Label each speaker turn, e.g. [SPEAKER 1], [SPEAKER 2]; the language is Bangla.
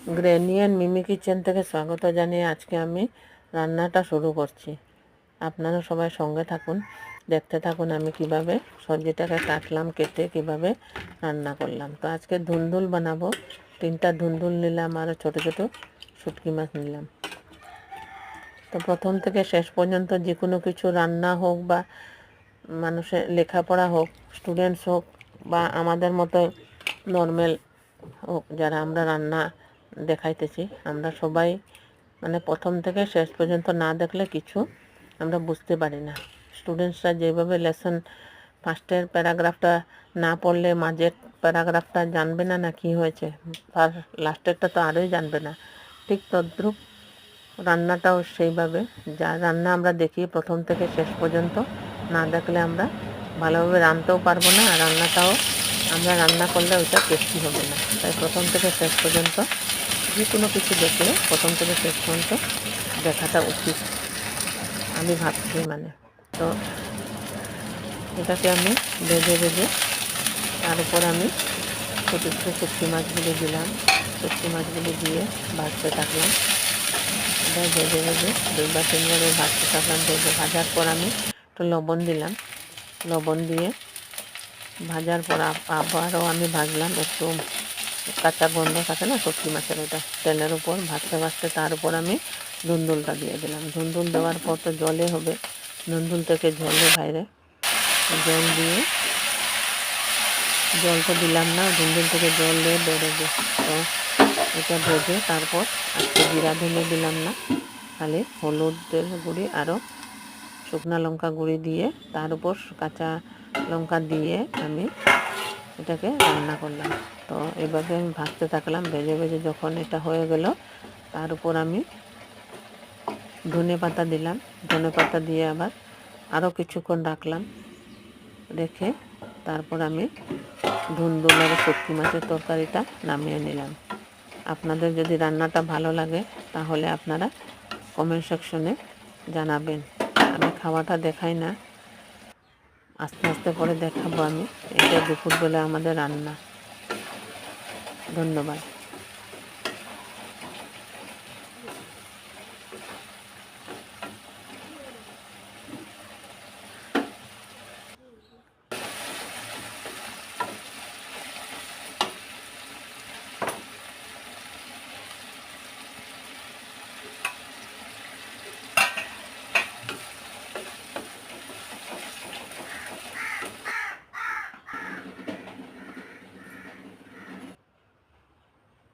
[SPEAKER 1] গ্র্যানি অ্যান্ড মিমি কিচেন থেকে স্বাগত জানিয়ে আজকে আমি রান্নাটা শুরু করছি। আপনারা সবাই সঙ্গে থাকুন, দেখতে থাকুন আমি কিভাবে সবজিটাকে কাটলাম, কেটে কিভাবে রান্না করলাম। তো আজকে ধুন্দুল বানাবো। 3টা ধুন্দুল নিলাম আর ছোট ছোট শুটকি মাছ নিলাম। তো প্রথম থেকে শেষ পর্যন্ত যে কোনো কিছু রান্না হোক বা মানুষের লেখাপড়া হোক, স্টুডেন্টস হোক বা আমাদের মতো নর্মাল হোক, যারা আমরা রান্না দেখাইতেছি, আমরা সবাই মানে প্রথম থেকে শেষ পর্যন্ত না দেখলে কিছু আমরা বুঝতে পারি না। স্টুডেন্টসরা যেভাবে লেসন ফার্স্টের প্যারাগ্রাফটা না পড়লে মাঝের প্যারাগ্রাফটা জানবে না না কি হয়েছে, আর লাস্টেরটা তো আরোই জানবে না। ঠিক তদ্রূপ রান্নাটাও সেইভাবে, যা রান্না আমরা দেখি প্রথম থেকে শেষ পর্যন্ত না দেখলে আমরা ভালোভাবে রাঁধতেও পারবো না, আর রান্নাটাও আমরা রান্না করলে ওইটা টেস্টি হবে না। তাই প্রথম থেকে শেষ পর্যন্ত যে কোনো কিছু দেখলে প্রথম থেকে শেষ পর্যন্ত দেখাটা উচিত আমি ভাবছি। তো এটাকে আমি ভেজে ভেজে তার উপর আমি ছোটো ছোটো শুটকি মাছগুলি দিলাম। শুটকি মাছগুলি দিয়ে ভাজতে থাকলাম। এটা ভেজে ভেজে 2-3 বার ভাজতে থাকলাম। ভেজে ভাজার পর আমি একটু লবণ দিলাম। লবণ দিয়ে ভাজার পর আবারও আমি ভাজলাম। একটু কাঁচা গন্ধ থাকে না শুটকি মাছের, ওটা তেলের উপর ভাজতে ভাজতে তার উপর আমি ধুন্দুলটা দিয়ে দিলাম। ধুন্দুল দেওয়ার পর তো জলে হবে, ধুন্দুল থেকে ঝোলে বাইরে, জল দিয়ে, জল তো দিলাম না, ধুন্দুল থেকে জল দিয়ে বেরোবে। তো এটা ভেজে তারপর আজকে জিরা ধনে দিলাম না, খালি হলুদের গুঁড়ি আরও শুকনো লঙ্কা গুঁড়ি দিয়ে তার উপর কাঁচা লঙ্কা দিয়ে আমি এটাকে রান্না করলাম। তো এভাবে আমি ভাজতে থাকলাম। ভেজে ভেজে যখন এটা হয়ে গেল, তার উপর আমি ধনে পাতা দিলাম। ধনে পাতা দিয়ে আবার আরও কিছুক্ষণ রাখলাম। রেখে তারপর আমি ধুন্দুল আর শুটকি মাছের তরকারিটা নামিয়ে নিলাম। আপনাদের যদি রান্নাটা ভালো লাগে তাহলে আপনারা কমেন্ট সেকশনে জানাবেন। আমি খাওয়াটা দেখাই না, আস্তে আস্তে করে দেখাবো আমি। এটা দুপুরবেলা আমাদের রান্না। ধন্যবাদ।